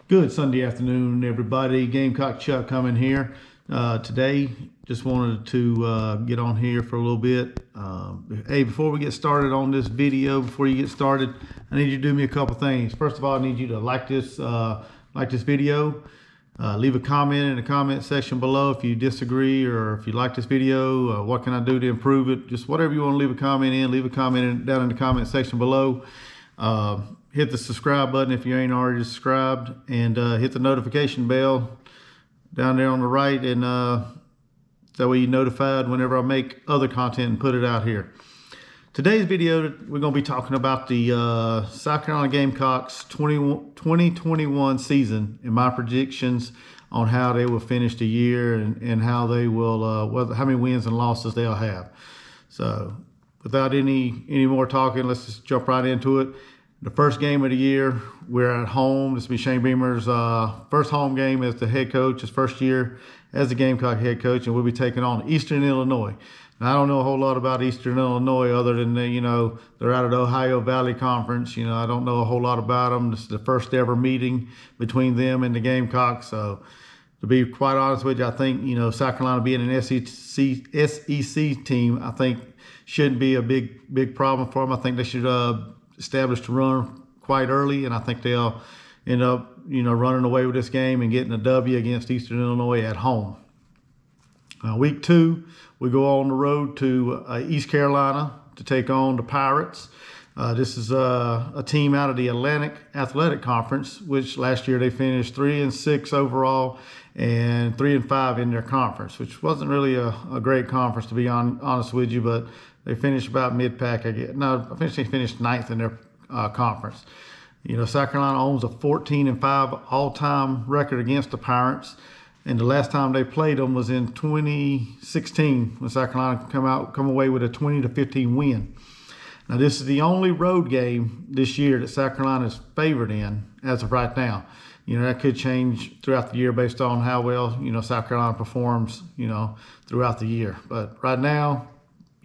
Good Sunday afternoon, everybody. Gamecock Chuck coming here. Today, just wanted to get on here for a little bit. Hey, before we get started on this video, before you get started, I need you to do me a couple things. First of all, I need you to like this video. Leave a comment in the comment section below if you disagree or if you like this video. What can I do to improve it? Just whatever you want to leave a comment in, leave a comment down in the comment section below. Hit the subscribe button if you ain't already subscribed, and hit the notification bell down there on the right, and that way you're notified whenever I make other content and put it out here. Today's video, we're going to be talking about the South Carolina Gamecocks 2021 season and my predictions on how they will finish the year and how they will, how many wins and losses they'll have. So without any more talking, let's just jump right into it. The first game of the year, we're at home. This will be Shane Beamer's first home game as the head coach, his first year as the Gamecock head coach, and we'll be taking on Eastern Illinois. Now, I don't know a whole lot about Eastern Illinois other than, they're out of the Ohio Valley Conference. I don't know a whole lot about them. This is the first ever meeting between them and the Gamecocks. So, to be quite honest with you, I think, South Carolina being an SEC team, I think shouldn't be a big problem for them. I think they should establish the run quite early, and I think they'll end up, running away with this game and getting a W against Eastern Illinois at home. Week 2, we go on the road to East Carolina to take on the Pirates. This is a team out of the Atlantic Athletic Conference, which last year they finished 3-6 overall and 3-5 in their conference, which wasn't really a great conference, to be honest with you, but they finished about mid-pack, I guess. No, I think they finished 9th in their conference. South Carolina owns a 14-5 all-time record against the Pirates. And the last time they played them was in 2016 when South Carolina come away with a 20-15 win. Now, this is the only road game this year that South Carolina is favored in as of right now. That could change throughout the year based on how well, South Carolina performs, throughout the year. But right now,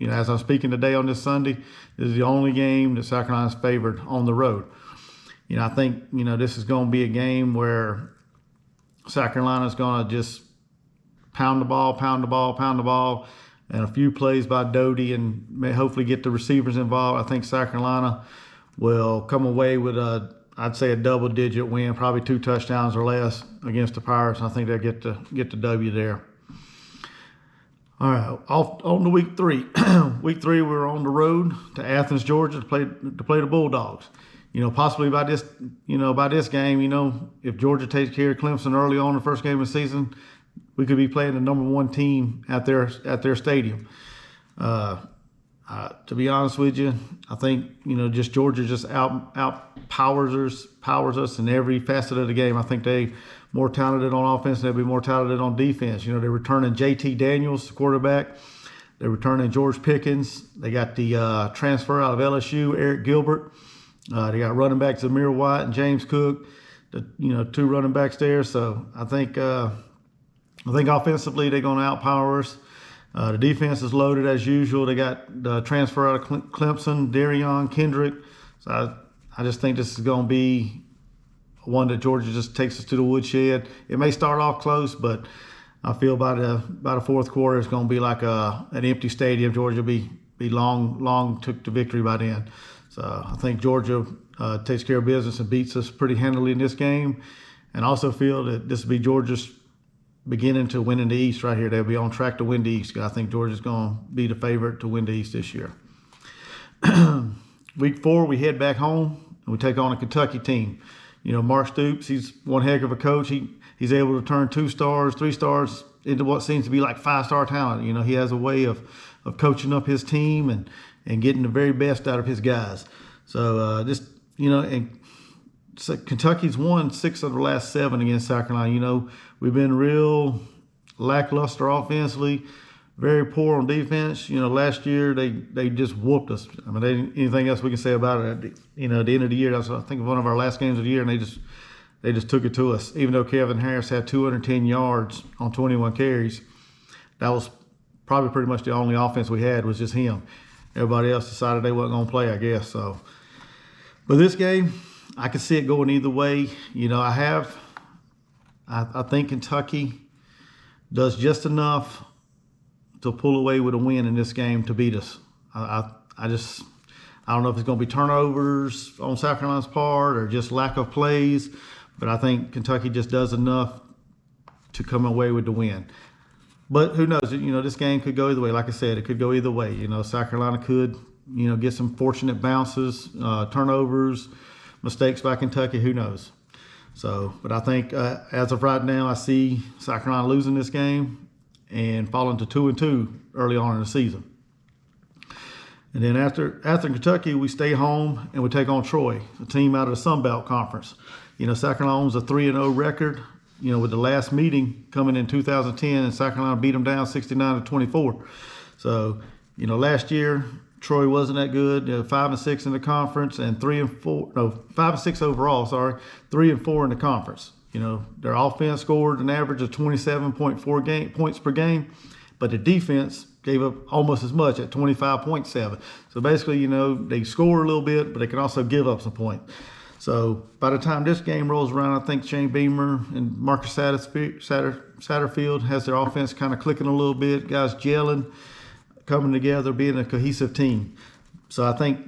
as I'm speaking today on this Sunday, this is the only game that South Carolina is favored on the road. I think, this is going to be a game where South Carolina is going to just pound the ball, and a few plays by Doty and may hopefully get the receivers involved. I think South Carolina will come away with I'd say a double-digit win, probably 2 touchdowns or less against the Pirates. And I think they'll get the W there. All right, on to week 3. Week 3, we're on the road to Athens, Georgia, to play the Bulldogs. Possibly by this game, if Georgia takes care of Clemson early on in the first game of the season, we could be playing the #1 team at their stadium. To be honest with you, I think just Georgia just powers us in every facet of the game. I think they more talented on offense. They'll be more talented on defense. They're returning J.T. Daniels, the quarterback. They're returning George Pickens. They got the transfer out of LSU, Eric Gilbert. They got running backs Zamir White and James Cook, the 2 running backs there. So I think offensively they're going to outpower us. The defense is loaded as usual. They got the transfer out of Clemson, Darion Kendrick. So I just think this is going to be one that Georgia just takes us to the woodshed. It may start off close, but I feel by the fourth quarter it's going to be like an empty stadium. Georgia will be long took to victory by then. So I think Georgia takes care of business and beats us pretty handily in this game. And also feel that this will be Georgia's beginning to win in the East right here. They'll be on track to win the East. I think Georgia's going to be the favorite to win the East this year. Week 4, we head back home and we take on a Kentucky team. Mark Stoops, he's one heck of a coach. He's able to turn 2 stars, 3 stars into what seems to be like 5-star talent. He has a way of coaching up his team and getting the very best out of his guys. So so Kentucky's won 6 of the last 7 against South Carolina. We've been real lackluster offensively, very poor on defense. Last year they just whooped us. I mean, anything else we can say about it? At the end of the year, that's I think one of our last games of the year, and they just took it to us. Even though Kevin Harris had 210 yards on 21 carries, that was probably pretty much the only offense we had was just him. Everybody else decided they wasn't going to play, I guess. So, but this game, I could see it going either way. I have I think Kentucky does just enough to pull away with a win in this game to beat us. I don't know if it's going to be turnovers on South Carolina's part or just lack of plays, but I think Kentucky just does enough to come away with the win. But who knows? This game could go either way. Like I said, it could go either way. South Carolina could, get some fortunate bounces, turnovers, mistakes by Kentucky. Who knows? So, but I think as of right now, I see South Carolina losing this game and falling to 2-2 early on in the season. And then after Kentucky, we stay home and we take on Troy, a team out of the Sun Belt Conference. South Carolina owns a 3-0 record. With the last meeting coming in 2010, and South Carolina beat them down 69-24. So, last year Troy wasn't that good. 5-6 in the conference and 5-6 overall. 3-4 in the conference. Their offense scored an average of 27.4 points per game, but the defense gave up almost as much at 25.7. So basically, they score a little bit, but they can also give up some points. So by the time this game rolls around, I think Shane Beamer and Marcus Satterfield has their offense kind of clicking a little bit. Guys gelling, coming together, being a cohesive team. So I think,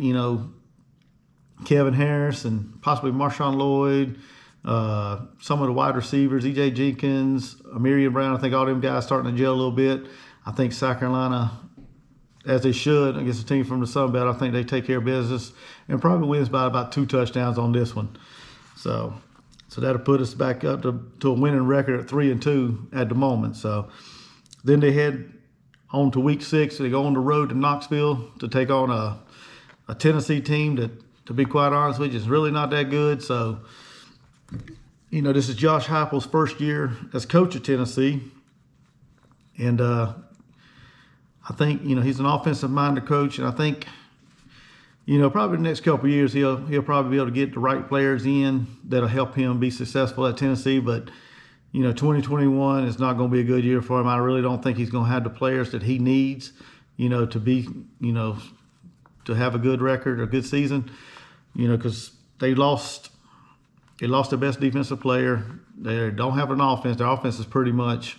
Kevin Harris and possibly Marshawn Lloyd, some of the wide receivers, E.J. Jenkins, Amirian Brown, I think all them guys starting to gel a little bit. I think South Carolina, as they should against a team from the Sun Belt, I think they take care of business and probably wins by about 2 touchdowns on this one. So that'll put us back up to a winning record at 3-2 at the moment. So then they head on to week 6. They go on the road to Knoxville to take on a Tennessee team that, to be quite honest with you, is really not that good. So, this is Josh Heupel's first year as coach of Tennessee. And I think, he's an offensive-minded coach, and I think, probably the next couple of years he'll probably be able to get the right players in that'll help him be successful at Tennessee. But, 2021 is not going to be a good year for him. I really don't think he's going to have the players that he needs, to be, to have a good record or good season, because they lost their best defensive player. They don't have an offense. Their offense is pretty much,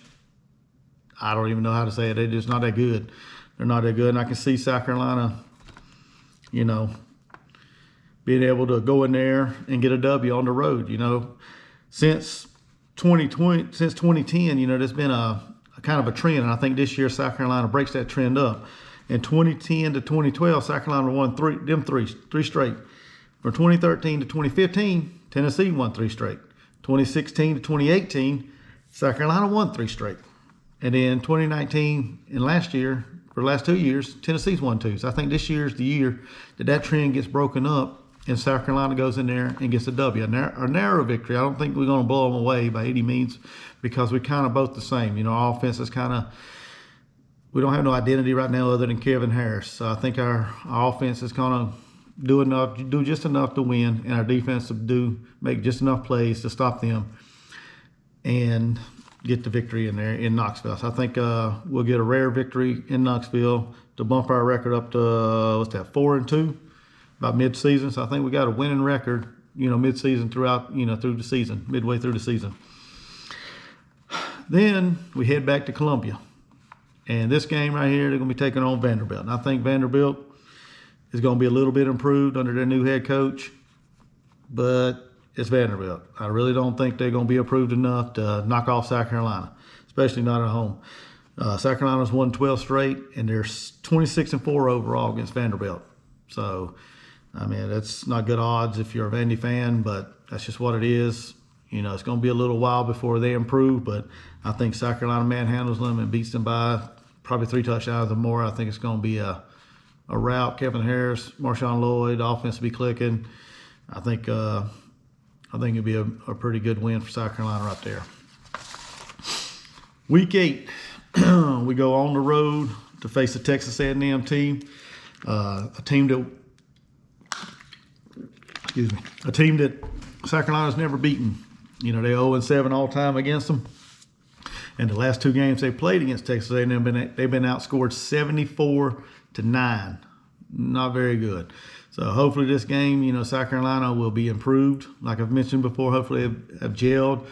I don't even know how to say it. They're just not that good. They're not that good. And I can see South Carolina, being able to go in there and get a W on the road. Since 2010, there's been a kind of a trend. And I think this year South Carolina breaks that trend up. In 2010 to 2012, South Carolina won three straight. From 2013 to 2015, Tennessee won 3 straight. 2016 to 2018, South Carolina won 3 straight. And then 2019 and last year, for the last 2 years, Tennessee's won 2. So I think this year's the year that trend gets broken up and South Carolina goes in there and gets a W, a narrow victory. I don't think we're going to blow them away by any means because we're kind of both the same. Our offense is kind of, we don't have no identity right now other than Kevin Harris. So I think our offense is going to do just enough to win, and our defense to make just enough plays to stop them and get the victory in there in Knoxville. So I think we'll get a rare victory in Knoxville to bump our record up to 4-2 about mid-season. So I think we got a winning record, mid-season throughout, through the season, midway through the season. Then we head back to Columbia, and this game right here, they're going to be taking on Vanderbilt. And I think Vanderbilt is going to be a little bit improved under their new head coach, but it's Vanderbilt. I really don't think they're going to be improved enough to knock off South Carolina, especially not at home. South Carolina's won 12 straight, and they're 26-4 overall against Vanderbilt. So, I mean, that's not good odds if you're a Vandy fan, but that's just what it is. It's going to be a little while before they improve, but I think South Carolina manhandles them and beats them by probably 3 touchdowns or more. I think it's going to be a rout. Kevin Harris, Marshawn Lloyd, offense will be clicking. I think it'll be a pretty good win for South Carolina right there. Week 8, we go on the road to face the Texas A&M team, a team that South Carolina's never beaten. They 0-7 all time against them. And the last 2 games they played against Texas A&M, they've been outscored 74-9. Not very good. So hopefully this game, South Carolina will be improved. Like I've mentioned before, hopefully have gelled,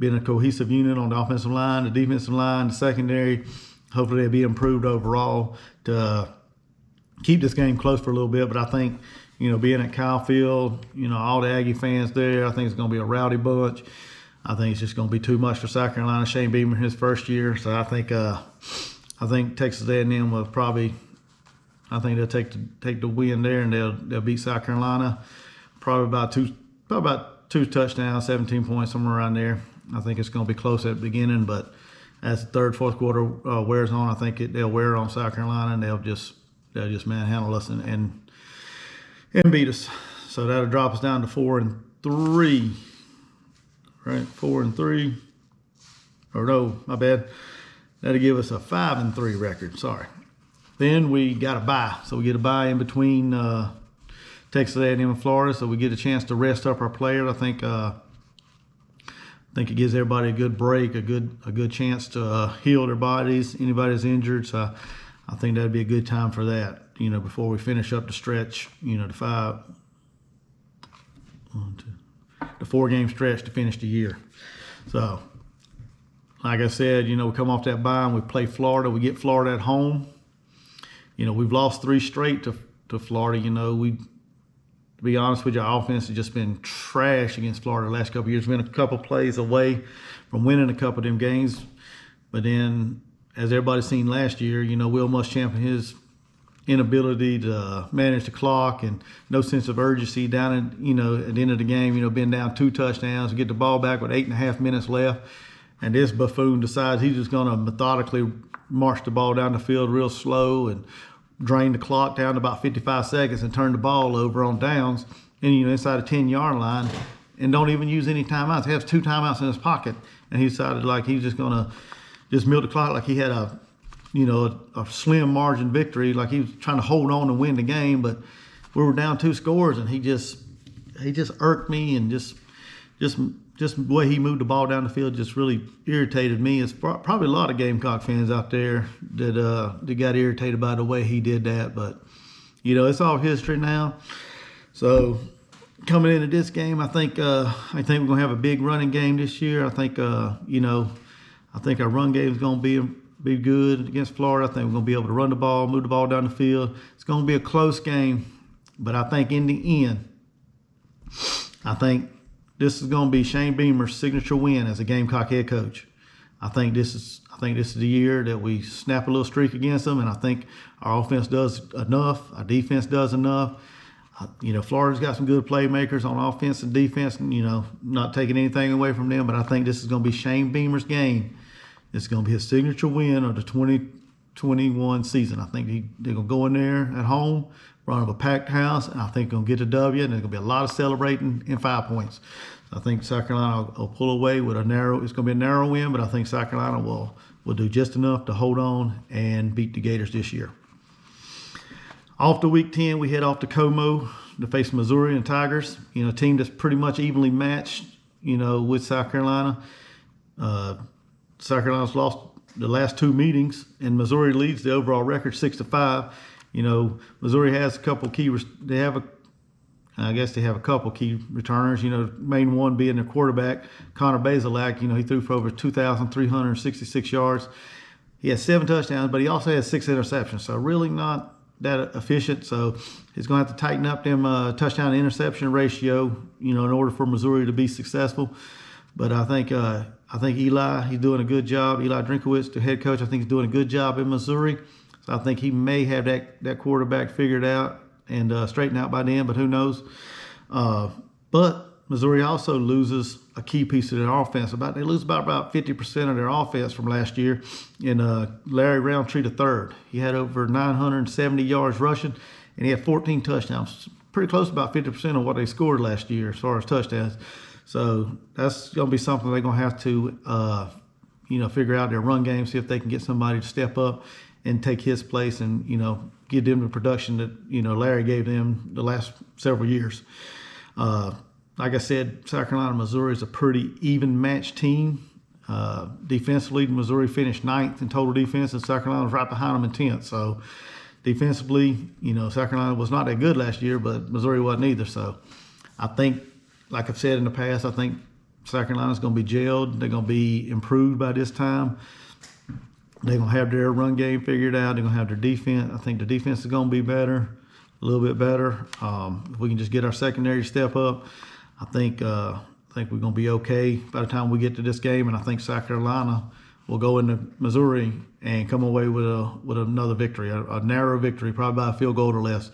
being a cohesive unit on the offensive line, the defensive line, the secondary. Hopefully they'll be improved overall to keep this game close for a little bit. But I think, being at Kyle Field, all the Aggie fans there, I think it's going to be a rowdy bunch. I think it's just going to be too much for South Carolina. Shane Beamer his first year, so I think Texas A&M will probably. I think they'll take the win there, and they'll beat South Carolina probably about two touchdowns, 17 points, somewhere around there. I think it's going to be close at the beginning, but as the third, fourth quarter wears on, I think they'll wear on South Carolina, and they'll just manhandle us and beat us. So that'll drop us down to 4-3. Right, 4-3. Or no, my bad. That'll give us a 5-3 record. Sorry. Then we got a bye, so we get a bye in between Texas A&M and Florida, so we get a chance to rest up our players. I think it gives everybody a good break, a good chance to heal their bodies. Anybody's injured, so I think that'd be a good time for that. Before we finish up the stretch, the 4-game stretch to finish the year. So, like I said, we come off that bye and we play Florida. We get Florida at home. We've lost 3 straight to Florida. To be honest with you, our offense has just been trash against Florida the last couple of years. Been a couple plays away from winning a couple of them games. But then, as everybody's seen last year, Will Muschamp and his inability to manage the clock and no sense of urgency down at the end of the game, being down 2 touchdowns, get the ball back with 8.5 minutes left. And this buffoon decides he's just going to methodically march the ball down the field real slow and drain the clock down to about 55 seconds and turn the ball over on downs and inside a 10-yard line and don't even use any timeouts. He has 2 timeouts in his pocket, and he decided like he's just going to just milk the clock like he had a slim margin victory, like he was trying to hold on and win the game. But we were down 2 scores, and he just irked me, and just the way he moved the ball down the field just really irritated me. It's probably a lot of Gamecock fans out there that got irritated by the way he did that. But, it's all history now. So coming into this game, I think we're going to have a big running game this year. I think our run game is going to be good against Florida. I think we're going to be able to run the ball, move the ball down the field. It's going to be a close game. But I think in the end, this is going to be Shane Beamer's signature win as a Gamecock head coach. I think this is the year that we snap a little streak against them, and I think our offense does enough, our defense does enough. Florida's got some good playmakers on offense and defense, and not taking anything away from them, but I think this is going to be Shane Beamer's game. It's going to be his signature win of the 2021 season. I think they're going to go in there at home, run up a packed house, and I think they're going to get the W, and there's going to be a lot of celebrating in 5 points. I think South Carolina will pull away with it's going to be a narrow win, but I think South Carolina will do just enough to hold on and beat the Gators this year. Off to week 10, we head off to Como to face Missouri and Tigers. A team that's pretty much evenly matched, with South Carolina. South Carolina's lost the last 2 meetings, and Missouri leads the overall record 6-5. Missouri has a couple key. They have a couple key returners. Main one being their quarterback, Connor Bazelak. He threw for over 2,366 yards. He has 7 touchdowns, but he also has 6 interceptions. So really not that efficient. So he's going to have to tighten up them touchdown to interception ratio, in order for Missouri to be successful. But I think Eli, he's doing a good job. Eli Drinkowitz, the head coach, I think he's doing a good job in Missouri. So I think he may have that quarterback figured out and straightened out by then, but who knows? But Missouri also loses a key piece of their offense. They lose about 50% of their offense from last year in Larry Roundtree III. He had over 970 yards rushing, and he had 14 touchdowns. Pretty close to about 50% of what they scored last year as far as touchdowns. So that's going to be something they're going to have to, figure out their run game, see if they can get somebody to step up and take his place and, give them the production that, Larry gave them the last several years. Like I said, South Carolina, Missouri is a pretty even matched team. Defensively, Missouri finished 9th in total defense, and South Carolina was right behind them in 10th. So defensively, South Carolina was not that good last year, but Missouri wasn't either. So I think, like I've said in the past, I think South Carolina's going to be gelled. They're going to be improved by this time. They're going to have their run game figured out. They're going to have their defense. I think the defense is going to be better, a little bit better. If we can just get our secondary step up, I think we're going to be okay by the time we get to this game. And I think South Carolina will go into Missouri and come away with another victory, a narrow victory, probably by a field goal or less.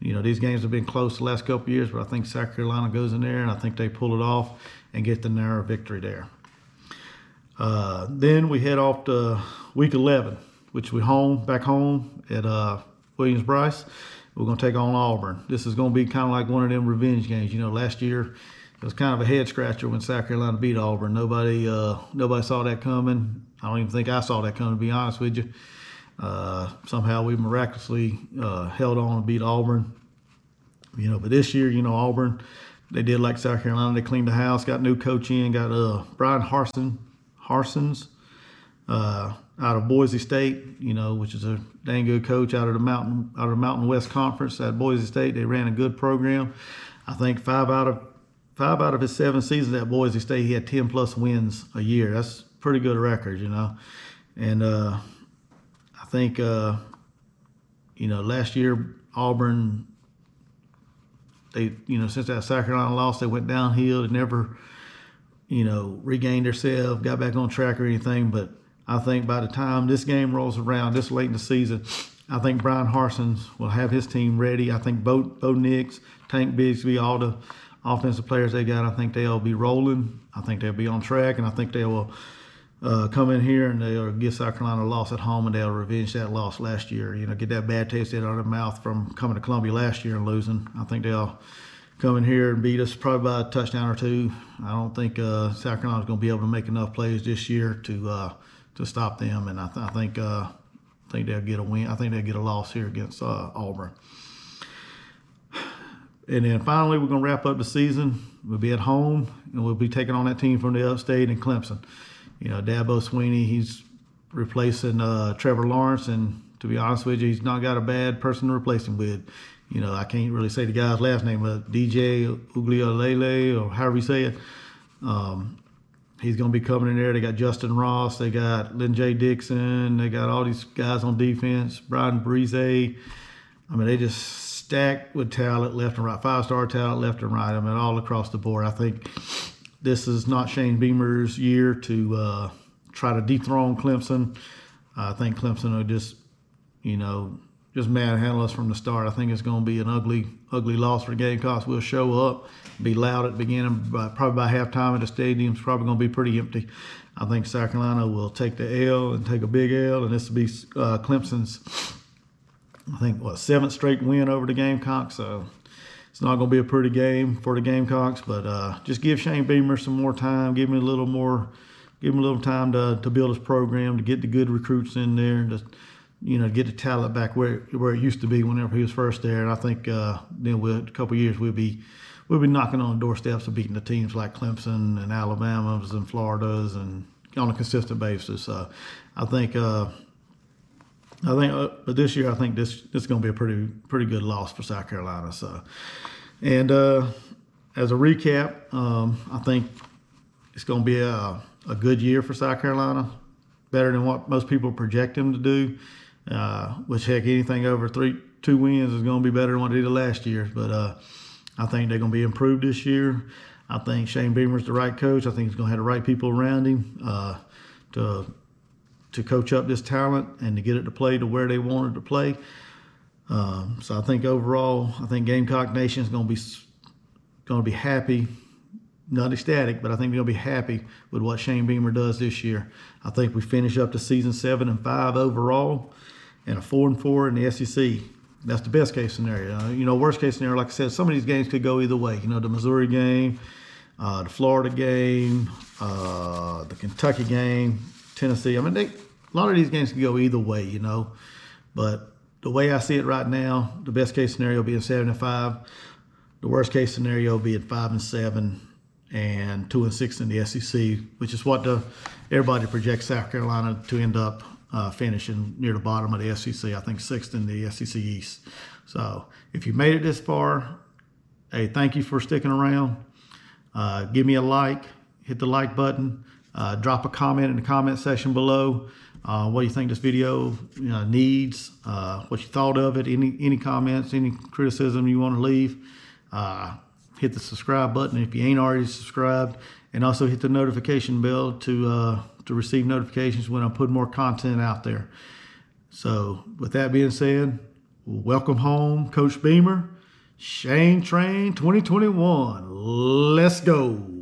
You know, these games have been close the last couple of years, but I think South Carolina goes in there and I think they pull it off and get the narrow victory there. Then we head off to week 11, which we're back home at Williams-Brice. We're going to take on Auburn. This is going to be kind of like one of them revenge games. You know, last year it was kind of a head scratcher when South Carolina beat Auburn. Nobody saw that coming. I don't even think I saw that coming, to be honest with you. Somehow we miraculously held on and beat Auburn. You know, but this year, you know, Auburn, they did like South Carolina. They cleaned the house, got new coach in, got Brian Harsons out of Boise State, you know, which is a dang good coach out of the Mountain West Conference at Boise State. They ran a good program. I think five out of his 7 seasons at Boise State, he had 10+ wins a year. That's a pretty good record, you know. And I think, you know, last year Auburn, they, you know, since that South Carolina loss, they went downhill. They never, you know, regained themselves, got back on track or anything. But I think by the time this game rolls around, this late in the season, I think Brian Harsons will have his team ready. I think Bo Nix, Tank Bigsby, all the offensive players they got, I think they'll be rolling. I think they'll be on track, and I think they will come in here and they'll give South Carolina a loss at home, and they'll revenge that loss last year. You know, get that bad taste out of their mouth from coming to Columbia last year and losing. I think they'll come in here and beat us probably by a touchdown or two. I don't think South Carolina's going to be able to make enough plays this year to stop them, and I think they'll get a win. I think they'll get a loss here against Auburn. And then finally, we're going to wrap up the season. We'll be at home, and we'll be taking on that team from the upstate in Clemson. You know, Dabo Sweeney, he's replacing Trevor Lawrence, and to be honest with you, he's not got a bad person to replace him with. You know, I can't really say the guy's last name, but DJ Ugliolele, or however you say it. He's going to be coming in there. They got Justin Ross. They got Lynn J. Dixon. They got all these guys on defense. Brian Breeze. I mean, they just stacked with talent left and right. 5-star talent left and right. I mean, all across the board. I think this is not Shane Beamer's year to try to dethrone Clemson. I think Clemson will just, you know, just manhandle us from the start. I think it's going to be an ugly loss for the Gamecocks. We'll show up, be loud at the beginning, but probably by halftime at the stadium's probably going to be pretty empty. I think South Carolina will take the L and take a big L, and this will be Clemson's, I think, 7th straight win over the Gamecocks. So it's not going to be a pretty game for the Gamecocks, but just give Shane Beamer some more time. Give him a little time to build his program, to get the good recruits in there, to, you know, get the talent back where it used to be whenever he was first there. And I think then a couple of years we'll be knocking on the doorsteps of beating the teams like Clemson and Alabama's and Florida's and on a consistent basis. I think, but this year I think this is going to be a pretty good loss for South Carolina. So, and as a recap, I think it's going to be a good year for South Carolina, better than what most people project them to do. Which, heck, anything over 2 wins is going to be better than what they did last year. But I think they're going to be improved this year. I think Shane Beamer's the right coach. I think he's going to have the right people around him to coach up this talent and to get it to play to where they want it to play. So I think overall, I think Gamecock Nation is going to be happy. Not ecstatic, but I think they're going to be happy with what Shane Beamer does this year. I think we finish up the season 7-5 overall and a 4-4 in the SEC. That's the best case scenario. You know, worst case scenario, like I said, some of these games could go either way. You know, the Missouri game, the Florida game, the Kentucky game, Tennessee. I mean, a lot of these games can go either way, you know. But the way I see it right now, the best case scenario being 7-5. The worst case scenario being 5-7. And 2-6 in the SEC, which is what everybody projects South Carolina to end up finishing near the bottom of the SEC. I think 6th in the SEC East. So if you made it this far, hey, thank you for sticking around. Give me a like, hit the like button. Drop a comment in the comment section below. What you think this video needs, what you thought of it, any comments, any criticism you want to leave. Hit the subscribe button if you ain't already subscribed, and also hit the notification bell to receive notifications when I put more content out there. So with that being said, welcome home, Coach Beamer. Shane Train 2021. Let's go.